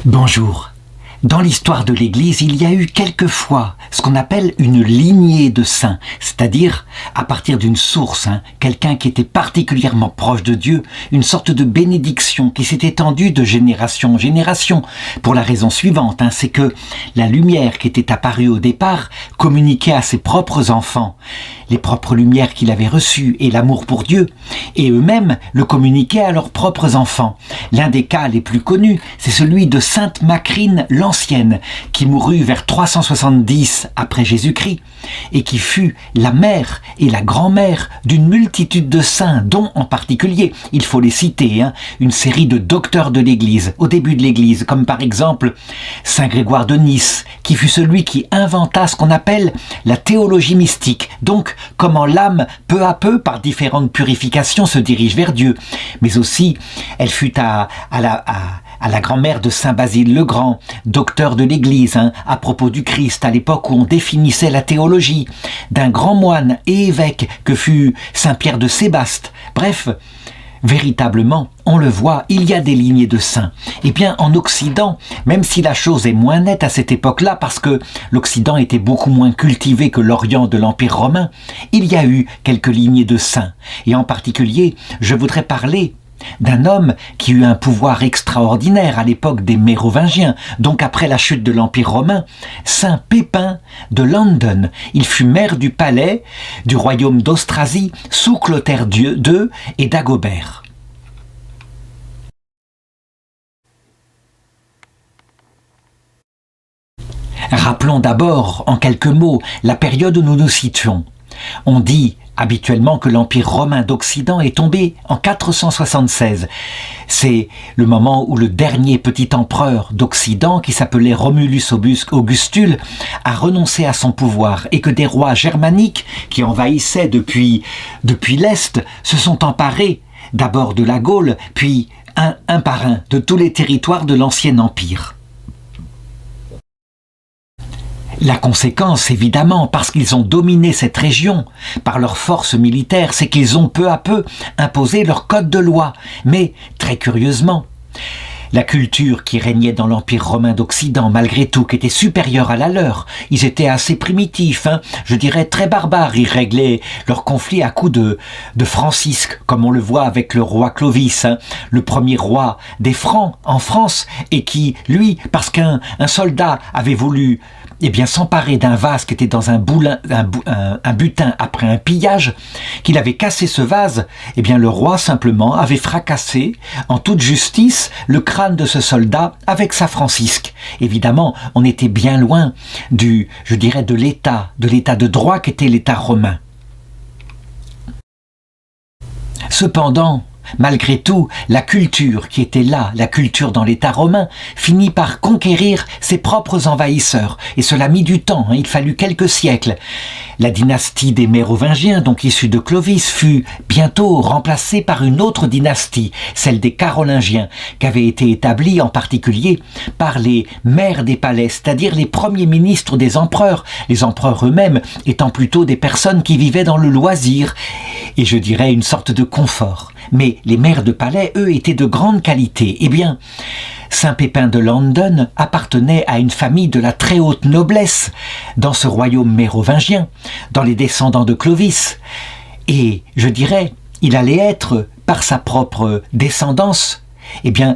Bonjour. Dans l'histoire de l'Église, il y a eu quelquefois ce qu'on appelle une lignée de saints, c'est-à-dire à partir d'une source, quelqu'un qui était particulièrement proche de Dieu, une sorte de bénédiction qui s'est étendue de génération en génération, pour la raison suivante, c'est que la lumière qui était apparue au départ communiquait à ses propres enfants les propres lumières qu'il avait reçues et l'amour pour Dieu, et eux-mêmes le communiquaient à leurs propres enfants. L'un des cas les plus connus, c'est celui de Sainte Macrine l'Ancienne, qui mourut vers 370 après Jésus-Christ, et qui fut la mère et la grand-mère d'une multitude de saints, dont en particulier, il faut les citer, une série de docteurs de l'Église, au début de l'Église, comme par exemple Saint Grégoire de Nice, qui fut celui qui inventa ce qu'on appelle la théologie mystique, donc comment l'âme, peu à peu, par différentes purifications, se dirige vers Dieu. Mais aussi, elle fut à la grand-mère de Saint Basile le Grand, docteur de l'Église, à propos du Christ, à l'époque où on définissait la théologie, d'un grand moine et évêque que fut Saint Pierre de Sébaste. Bref, véritablement, on le voit, il y a des lignées de saints. Et bien, en Occident, même si la chose est moins nette à cette époque-là, parce que l'Occident était beaucoup moins cultivé que l'Orient de l'Empire romain, il y a eu quelques lignées de saints. Et en particulier, je voudrais parler d'un homme qui eut un pouvoir extraordinaire à l'époque des Mérovingiens, donc après la chute de l'Empire romain, Saint Pépin de Landen. Il fut maire du palais du royaume d'Austrasie sous Clotaire II et Dagobert. Rappelons d'abord, en quelques mots, la période où nous nous situons. On dit habituellement que l'Empire romain d'Occident est tombé en 476. C'est le moment où le dernier petit empereur d'Occident, qui s'appelait Romulus Augustule, a renoncé à son pouvoir et que des rois germaniques qui envahissaient depuis l'Est se sont emparés d'abord de la Gaule, puis un par un de tous les territoires de l'ancien empire. La conséquence, évidemment, parce qu'ils ont dominé cette région par leur force militaire, c'est qu'ils ont peu à peu imposé leur code de loi. Mais, très curieusement, la culture qui régnait dans l'Empire romain d'Occident, malgré tout, qui était supérieure à la leur, ils étaient assez primitifs, je dirais très barbares. Ils réglaient leurs conflits à coups de francisques, comme on le voit avec le roi Clovis, le premier roi des Francs en France, et qui, lui, parce qu'un soldat avait voulu s'emparer d'un vase qui était dans un butin après un pillage, qu'il avait cassé ce vase, le roi simplement avait fracassé en toute justice le crâne de ce soldat avec sa francisque. Évidemment, on était bien loin de l'état de droit qu'était l'État romain. Cependant, malgré tout, la culture qui était là, la culture dans l'État romain, finit par conquérir ses propres envahisseurs. Et cela mit du temps, il fallut quelques siècles. La dynastie des Mérovingiens, donc issue de Clovis, fut bientôt remplacée par une autre dynastie, celle des Carolingiens, qui avait été établie en particulier par les maires des palais, c'est-à-dire les premiers ministres des empereurs, les empereurs eux-mêmes étant plutôt des personnes qui vivaient dans le loisir, et je dirais une sorte de confort. Mais les maires de palais, eux, étaient de grande qualité. Saint Pépin de Landen appartenait à une famille de la très haute noblesse dans ce royaume mérovingien, dans les descendants de Clovis. Et je dirais, il allait être, par sa propre descendance,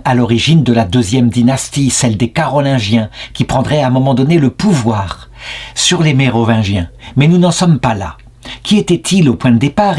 à l'origine de la deuxième dynastie, celle des Carolingiens, qui prendrait à un moment donné le pouvoir sur les Mérovingiens. Mais nous n'en sommes pas là. Qui était-il au point de départ ?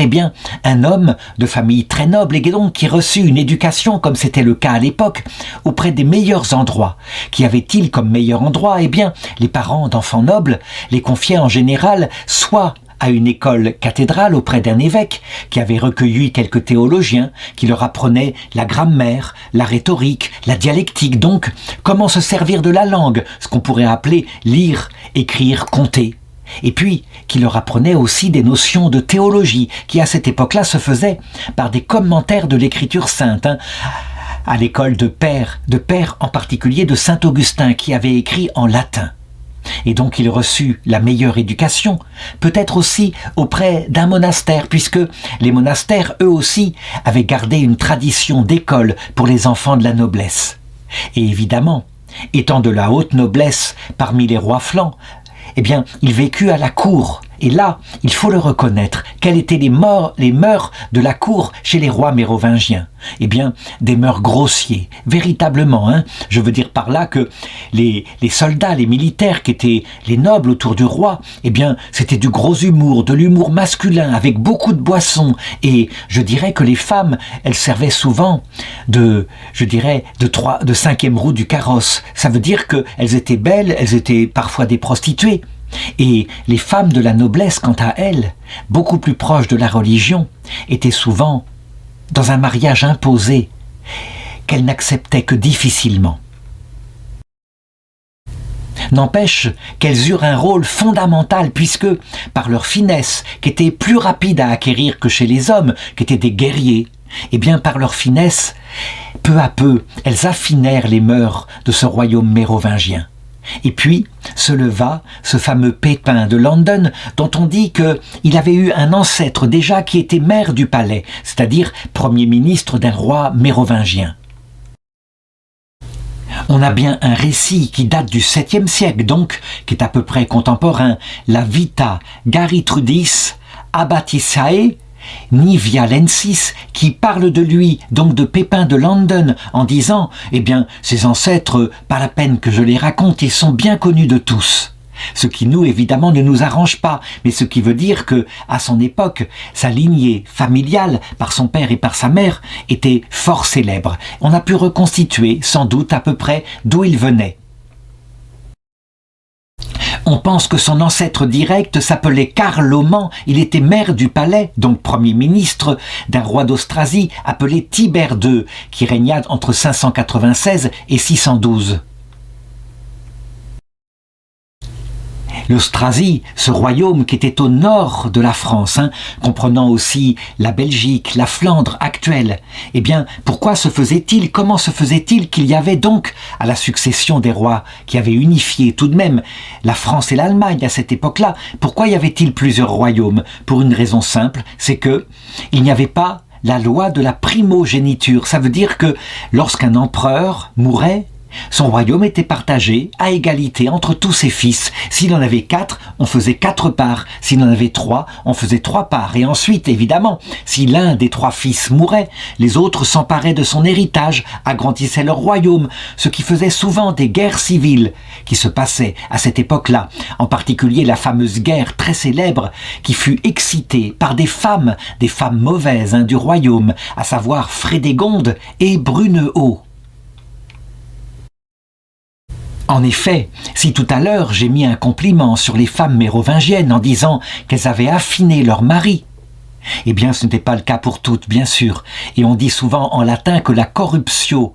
Un homme de famille très noble et donc qui reçut une éducation, comme c'était le cas à l'époque, auprès des meilleurs endroits. Qu'y avait-il comme meilleur endroit ? Les parents d'enfants nobles les confiaient en général soit à une école cathédrale auprès d'un évêque qui avait recueilli quelques théologiens qui leur apprenaient la grammaire, la rhétorique, la dialectique, donc comment se servir de la langue, ce qu'on pourrait appeler lire, écrire, compter. Et puis, qui leur apprenait aussi des notions de théologie, qui à cette époque-là se faisaient par des commentaires de l'écriture sainte, à l'école de Père en particulier de Saint Augustin, qui avait écrit en latin. Et donc il reçut la meilleure éducation, peut-être aussi auprès d'un monastère, puisque les monastères, eux aussi, avaient gardé une tradition d'école pour les enfants de la noblesse. Et évidemment, étant de la haute noblesse parmi les rois flamands, eh bien, il vécut à la cour. Et là, il faut le reconnaître, quelles étaient les mœurs de la cour chez les rois mérovingiens? Eh bien, des mœurs grossiers, véritablement. Je veux dire par là que les soldats, les militaires qui étaient les nobles autour du roi, eh bien, c'était du gros humour, de l'humour masculin, avec beaucoup de boissons. Et je dirais que les femmes, elles servaient souvent de cinquième roue du carrosse. Ça veut dire qu'elles étaient belles, elles étaient parfois des prostituées. Et les femmes de la noblesse, quant à elles, beaucoup plus proches de la religion, étaient souvent dans un mariage imposé qu'elles n'acceptaient que difficilement. N'empêche qu'elles eurent un rôle fondamental puisque, par leur finesse, qui était plus rapide à acquérir que chez les hommes, qui étaient des guerriers, et bien par leur finesse, peu à peu, elles affinèrent les mœurs de ce royaume mérovingien. Et puis se leva ce fameux Pépin de Landen dont on dit qu'il avait eu un ancêtre déjà qui était maire du palais, c'est-à-dire premier ministre d'un roi mérovingien. On a bien un récit qui date du 7e siècle donc, qui est à peu près contemporain, la Vita Garitrudis Abbaticae Nivialensis, qui parle de lui, donc de Pépin de Landen, en disant « Eh bien, ses ancêtres, pas la peine que je les raconte, ils sont bien connus de tous ». Ce qui nous, évidemment, ne nous arrange pas, mais ce qui veut dire que, à son époque, sa lignée familiale, par son père et par sa mère, était fort célèbre. On a pu reconstituer, sans doute, à peu près d'où il venait. On pense que son ancêtre direct s'appelait Carloman, il était maire du palais, donc premier ministre d'un roi d'Austrasie appelé Tibère II, qui régna entre 596 et 612. L'Austrasie, ce royaume qui était au nord de la France, comprenant aussi la Belgique, la Flandre actuelle, eh bien, pourquoi se faisait-il, comment se faisait-il qu'il y avait donc, à la succession des rois qui avaient unifié tout de même la France et l'Allemagne à cette époque-là, pourquoi y avait-il plusieurs royaumes? Pour une raison simple, c'est que il n'y avait pas la loi de la primogéniture. Ça veut dire que lorsqu'un empereur mourait, son royaume était partagé à égalité entre tous ses fils. S'il en avait 4, on faisait 4 parts. S'il en avait 3, on faisait 3 parts. Et ensuite, évidemment, si l'un des 3 fils mourait, les autres s'emparaient de son héritage, agrandissaient leur royaume, ce qui faisait souvent des guerres civiles qui se passaient à cette époque-là. En particulier la fameuse guerre très célèbre qui fut excitée par des femmes mauvaises du royaume, à savoir Frédégonde et Brunehaut. En effet, si tout à l'heure j'ai mis un compliment sur les femmes mérovingiennes en disant qu'elles avaient affiné leur mari, eh bien ce n'était pas le cas pour toutes, bien sûr, et on dit souvent en latin que la corruptio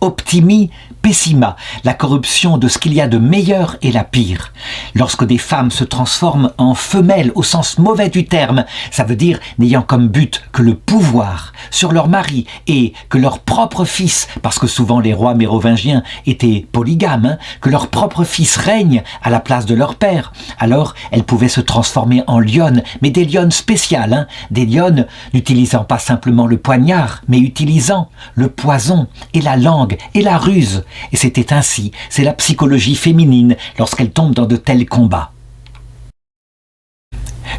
optimi pessima, la corruption de ce qu'il y a de meilleur est la pire. Lorsque des femmes se transforment en femelles au sens mauvais du terme, ça veut dire n'ayant comme but que le pouvoir sur leur mari et que leur propre fils, parce que souvent les rois mérovingiens étaient polygames, que leur propre fils règne à la place de leur père, alors elles pouvaient se transformer en lionnes, mais des lionnes spéciales, des lionnes n'utilisant pas simplement le poignard, mais utilisant le poison et la langue et la ruse. Et c'était ainsi, c'est la psychologie féminine lorsqu'elle tombe dans de tels combats.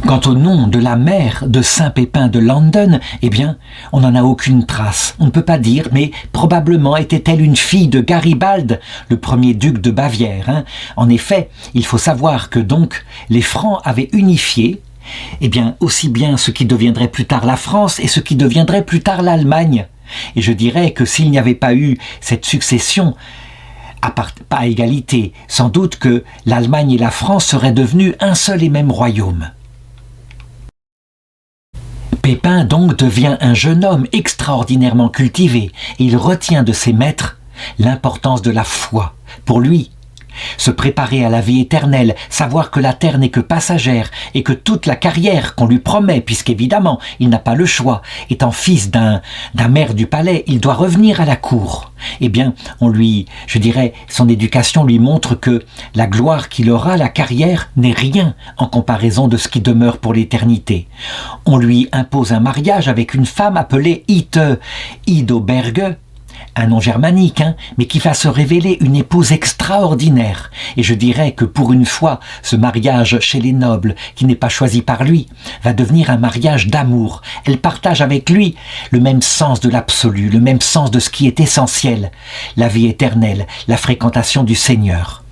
Quant au nom de la mère de Saint Pépin de Landen, eh bien, on n'en a aucune trace. On ne peut pas dire, mais probablement était-elle une fille de Garibald, le premier duc de Bavière. En effet, il faut savoir que donc les Francs avaient unifié, eh bien, aussi bien ce qui deviendrait plus tard la France et ce qui deviendrait plus tard l'Allemagne. Et je dirais que s'il n'y avait pas eu cette succession, pas à égalité, sans doute que l'Allemagne et la France seraient devenues un seul et même royaume. Pépin donc devient un jeune homme extraordinairement cultivé et il retient de ses maîtres l'importance de la foi. Pour lui, se préparer à la vie éternelle, savoir que la terre n'est que passagère et que toute la carrière qu'on lui promet, puisqu'évidemment il n'a pas le choix, étant fils d'un maire du palais, il doit revenir à la cour. Eh bien, son éducation lui montre que la gloire qu'il aura, la carrière, n'est rien en comparaison de ce qui demeure pour l'éternité. On lui impose un mariage avec une femme appelée Ite Idoberge, un nom germanique, mais qui va se révéler une épouse extraordinaire. Et je dirais que pour une fois, ce mariage chez les nobles, qui n'est pas choisi par lui, va devenir un mariage d'amour. Elle partage avec lui le même sens de l'absolu, le même sens de ce qui est essentiel, la vie éternelle, la fréquentation du Seigneur.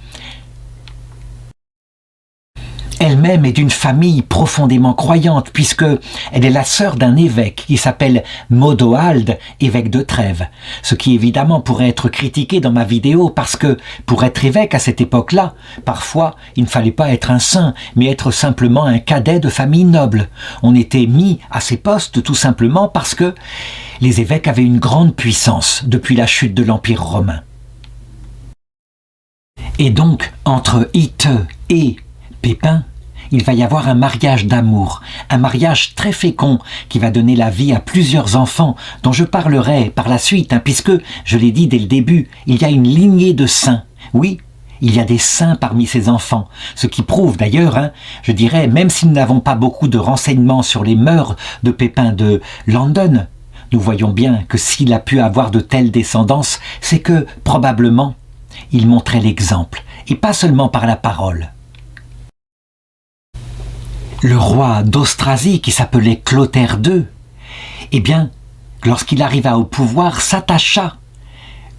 Elle-même est d'une famille profondément croyante, puisque elle est la sœur d'un évêque qui s'appelle Modoald, évêque de Trèves. Ce qui évidemment pourrait être critiqué dans ma vidéo, parce que pour être évêque à cette époque-là, parfois il ne fallait pas être un saint, mais être simplement un cadet de famille noble. On était mis à ces postes tout simplement parce que les évêques avaient une grande puissance depuis la chute de l'Empire romain. Et donc, entre Ite et Pépin, il va y avoir un mariage d'amour, un mariage très fécond qui va donner la vie à plusieurs enfants dont je parlerai par la suite, puisque, je l'ai dit dès le début, il y a une lignée de saints. Oui, il y a des saints parmi ces enfants, ce qui prouve d'ailleurs, je dirais, même si nous n'avons pas beaucoup de renseignements sur les mœurs de Pépin de Landen, nous voyons bien que s'il a pu avoir de telles descendances, c'est que, probablement, il montrait l'exemple, et pas seulement par la parole. Le roi d'Austrasie, qui s'appelait Clotaire II, eh bien, lorsqu'il arriva au pouvoir, s'attacha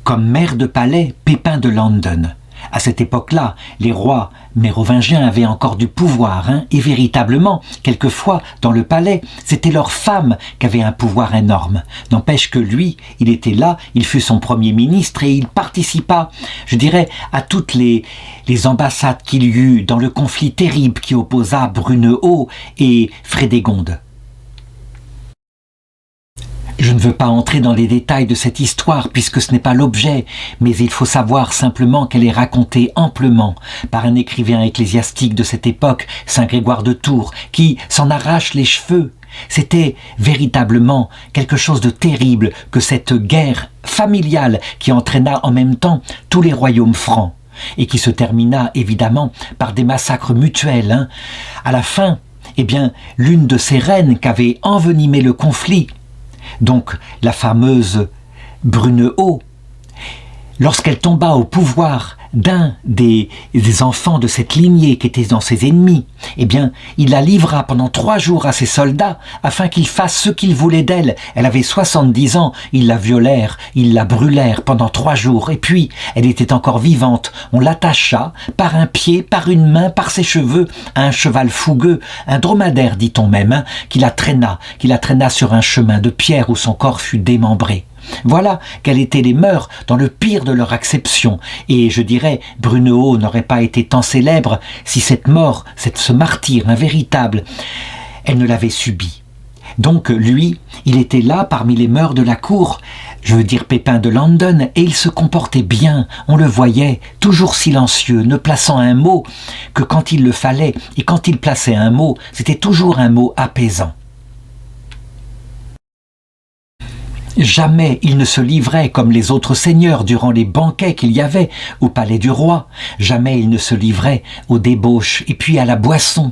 comme maire de palais Pépin de Landen. À cette époque-là, les rois mérovingiens avaient encore du pouvoir, et véritablement, quelquefois, dans le palais, c'était leur femme qui avait un pouvoir énorme. N'empêche que lui, il était là, il fut son premier ministre et il participa, je dirais, à toutes les ambassades qu'il y eut dans le conflit terrible qui opposa Brunehaut et Frédégonde. Je ne veux pas entrer dans les détails de cette histoire puisque ce n'est pas l'objet, mais il faut savoir simplement qu'elle est racontée amplement par un écrivain ecclésiastique de cette époque, Saint Grégoire de Tours, qui s'en arrache les cheveux. C'était véritablement quelque chose de terrible que cette guerre familiale qui entraîna en même temps tous les royaumes francs et qui se termina évidemment par des massacres mutuels. À la fin, eh bien, l'une de ces reines qu'avait envenimé le conflit, donc la fameuse Brunehaut, lorsqu'elle tomba au pouvoir d'un des enfants de cette lignée qui était dans ses ennemis, eh bien, il la livra pendant 3 jours à ses soldats afin qu'ils fassent ce qu'ils voulaient d'elle. Elle avait 70 ans, ils la violèrent, ils la brûlèrent pendant 3 jours, et puis, elle était encore vivante. On l'attacha par un pied, par une main, par ses cheveux, à un cheval fougueux, un dromadaire, dit-on même, qui la traîna sur un chemin de pierre où son corps fut démembré. Voilà quelles étaient les mœurs dans le pire de leur acception. Et je dirais, Brunehaut n'aurait pas été tant célèbre si cette mort, ce martyre, un véritable, elle ne l'avait subi. Donc lui, il était là parmi les mœurs de la cour, je veux dire Pépin de Landen, et il se comportait bien, on le voyait, toujours silencieux, ne plaçant un mot que quand il le fallait, et quand il plaçait un mot, c'était toujours un mot apaisant. Jamais il ne se livrait comme les autres seigneurs durant les banquets qu'il y avait au palais du roi. Jamais il ne se livrait aux débauches et puis à la boisson.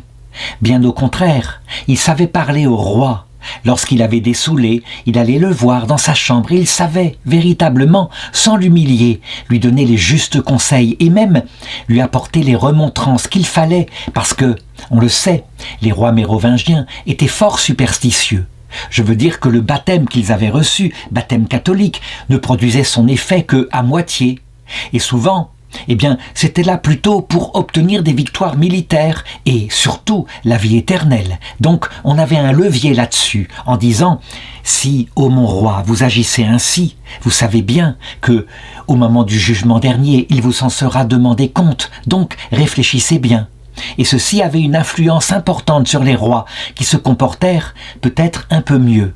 Bien au contraire, il savait parler au roi. Lorsqu'il avait des saoulés, il allait le voir dans sa chambre et il savait, véritablement, sans l'humilier, lui donner les justes conseils et même lui apporter les remontrances qu'il fallait parce que, on le sait, les rois mérovingiens étaient fort superstitieux. Je veux dire que le baptême qu'ils avaient reçu, baptême catholique, ne produisait son effet que à moitié. Et souvent, eh bien, c'était là plutôt pour obtenir des victoires militaires et surtout la vie éternelle. Donc, on avait un levier là-dessus en disant « Si, ô mon roi, vous agissez ainsi, vous savez bien que, au moment du jugement dernier, il vous en sera demandé compte, donc réfléchissez bien. » Et ceci avait une influence importante sur les rois, qui se comportèrent peut-être un peu mieux.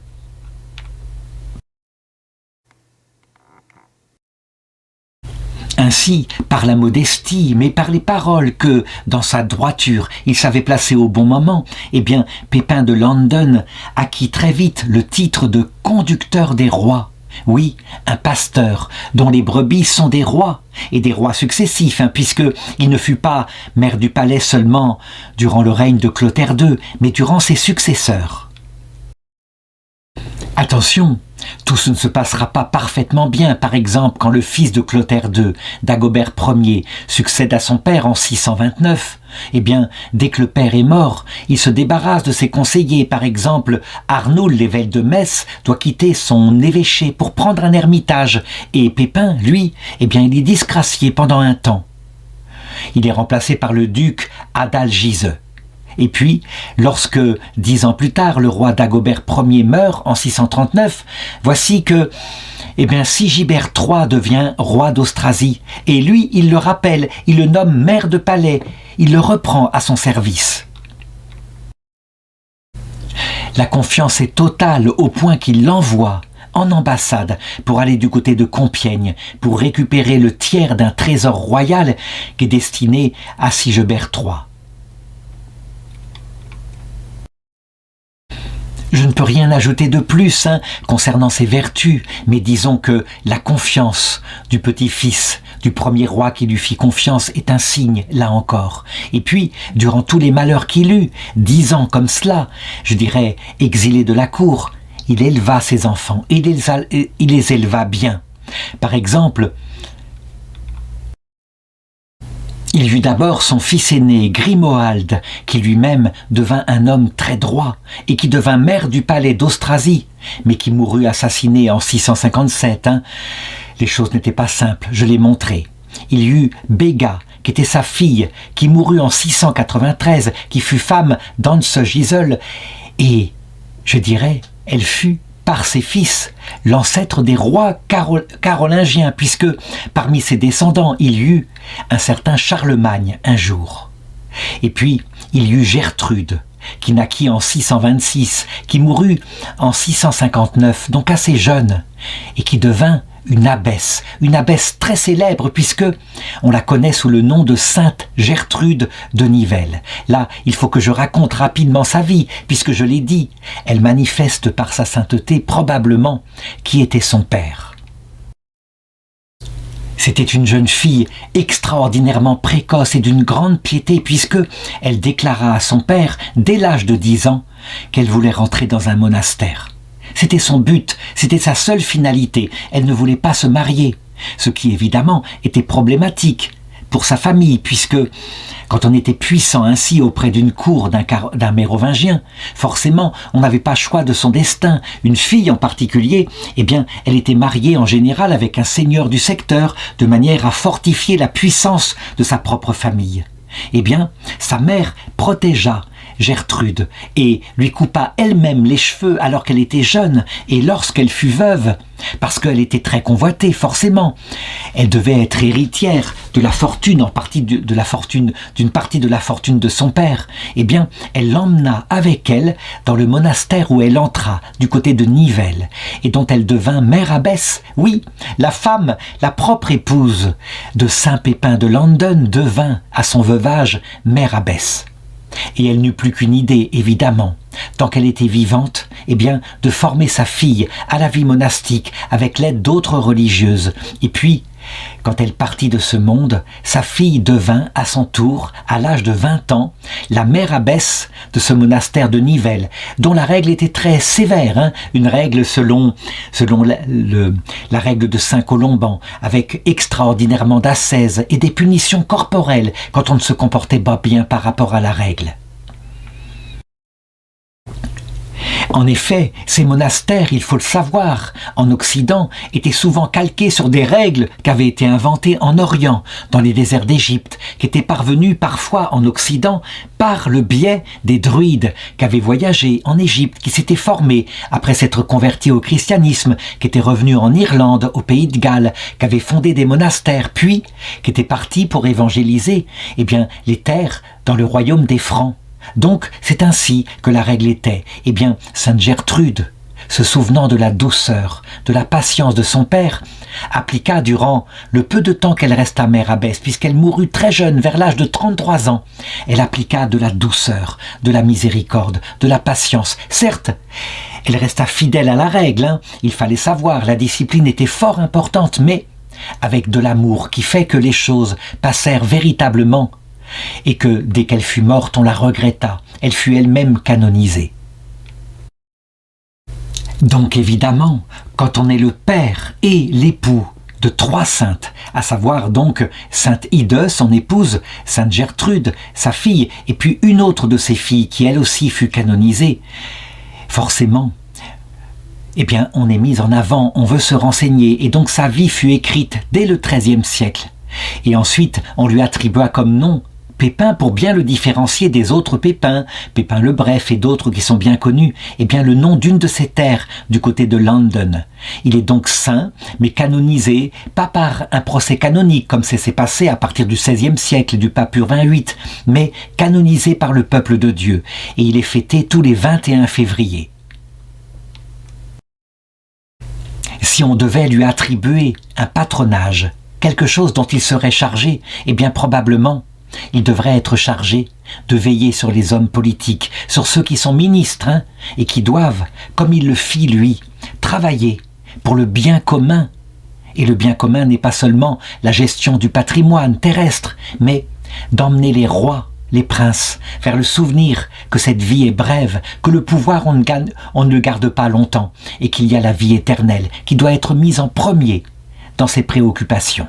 Ainsi, par la modestie, mais par les paroles que, dans sa droiture, il savait placer au bon moment, eh bien, Pépin de Landen acquit très vite le titre de conducteur des rois. Oui, un pasteur dont les brebis sont des rois, et des rois successifs, puisqu'il ne fut pas maire du palais seulement durant le règne de Clotaire II, mais durant ses successeurs. Attention, Tout ne se passera pas parfaitement bien. Par exemple, quand le fils de Clotaire II, Dagobert Ier, succède à son père en 629, eh bien, dès que le père est mort, il se débarrasse de ses conseillers. Par exemple, Arnoul, l'évêque de Metz, doit quitter son évêché pour prendre un ermitage. Et Pépin, lui, eh bien, il est disgracié pendant un temps. Il est remplacé par le duc Adalgise. Et puis, lorsque, 10 ans plus tard, le roi Dagobert Ier meurt en 639, voici que Sigibert III devient roi d'Austrasie. Et lui, il le rappelle, il le nomme maire de palais, il le reprend à son service. La confiance est totale au point qu'il l'envoie en ambassade pour aller du côté de Compiègne, pour récupérer le tiers d'un trésor royal qui est destiné à Sigebert III. Je ne peux rien ajouter de plus concernant ses vertus, mais disons que la confiance du petit-fils du premier roi qui lui fit confiance est un signe, là encore. Et puis, durant tous les malheurs qu'il eut, 10 ans comme cela, je dirais exilé de la cour, il éleva ses enfants, il les éleva bien. Par exemple, il eut d'abord son fils aîné, Grimoald, qui lui-même devint un homme très droit et qui devint maire du palais d'Austrasie, mais qui mourut assassiné en 657. Les choses n'étaient pas simples, je l'ai montré. Il y eut Béga, qui était sa fille, qui mourut en 693, qui fut femme d'Hans Gisel, et, je dirais, elle fut par ses fils, l'ancêtre des rois carolingiens, puisque parmi ses descendants, il y eut un certain Charlemagne un jour. Et puis, il y eut Gertrude, qui naquit en 626, qui mourut en 659, donc assez jeune, et qui devint une abbesse très célèbre puisque on la connaît sous le nom de Sainte Gertrude de Nivelles. Là, il faut que je raconte rapidement sa vie, puisque je l'ai dit, elle manifeste par sa sainteté probablement qui était son père. C'était une jeune fille extraordinairement précoce et d'une grande piété puisque elle déclara à son père, dès l'âge de 10 ans, qu'elle voulait rentrer dans un monastère. C'était son but, c'était sa seule finalité. Elle ne voulait pas se marier, ce qui évidemment était problématique pour sa famille, puisque quand on était puissant ainsi auprès d'une cour d'un mérovingien, forcément on n'avait pas choix de son destin. Une fille en particulier, elle était mariée en général avec un seigneur du secteur, de manière à fortifier la puissance de sa propre famille. Sa mère protégea Gertrude et lui coupa elle-même les cheveux alors qu'elle était jeune et lorsqu'elle fut veuve, parce qu'elle était très convoitée forcément. Elle devait être héritière de la fortune, d'une partie de la fortune de son père. Elle l'emmena avec elle dans le monastère où elle entra, du côté de Nivelles, et dont elle devint mère abbesse. Oui, la femme, la propre épouse de Saint Pépin de Landen devint, à son veuvage, mère abbesse. Et elle n'eut plus qu'une idée, évidemment, tant qu'elle était vivante, de former sa fille à la vie monastique avec l'aide d'autres religieuses. Et puis, quand elle partit de ce monde, sa fille devint, à son tour, à l'âge de 20 ans, la mère abbesse de ce monastère de Nivelles, dont la règle était très sévère, une règle selon la règle de Saint Colomban, avec extraordinairement d'ascèse et des punitions corporelles quand on ne se comportait pas bien par rapport à la règle. En effet, ces monastères, il faut le savoir, en Occident, étaient souvent calqués sur des règles qui avaient été inventées en Orient, dans les déserts d'Égypte, qui étaient parvenues parfois en Occident par le biais des druides qui avaient voyagé en Égypte, qui s'étaient formés après s'être convertis au christianisme, qui étaient revenus en Irlande, au pays de Galles, qui avaient fondé des monastères, puis qui étaient partis pour évangéliser les terres dans le royaume des Francs. Donc, c'est ainsi que la règle était. Sainte Gertrude, se souvenant de la douceur, de la patience de son père, appliqua durant le peu de temps qu'elle resta mère abbesse, puisqu'elle mourut très jeune, vers l'âge de 33 ans, elle appliqua de la douceur, de la miséricorde, de la patience. Certes, elle resta fidèle à la règle, il fallait savoir, la discipline était fort importante, mais avec de l'amour qui fait que les choses passèrent véritablement et que, dès qu'elle fut morte, on la regretta. Elle fut elle-même canonisée. Donc évidemment, quand on est le père et l'époux de 3 saintes, à savoir donc Sainte Ide, son épouse, Sainte Gertrude, sa fille, et puis une autre de ses filles qui elle aussi fut canonisée, forcément, eh bien on est mis en avant, on veut se renseigner, et donc sa vie fut écrite dès le XIIIe siècle. Et ensuite on lui attribua comme nom Pépin pour bien le différencier des autres Pépins, Pépin le Bref et d'autres qui sont bien connus, et bien le nom d'une de ses terres du côté de London. Il est donc saint, mais canonisé, pas par un procès canonique comme ça s'est passé à partir du XVIe siècle du pape Urbain VIII, mais canonisé par le peuple de Dieu, et il est fêté tous les 21 février. Si on devait lui attribuer un patronage, quelque chose dont il serait chargé, eh bien probablement, il devrait être chargé de veiller sur les hommes politiques, sur ceux qui sont ministres, et qui doivent, comme il le fit lui, travailler pour le bien commun. Et le bien commun n'est pas seulement la gestion du patrimoine terrestre, mais d'emmener les rois, les princes, vers le souvenir que cette vie est brève, que le pouvoir on ne le garde pas longtemps, et qu'il y a la vie éternelle qui doit être mise en premier dans ses préoccupations.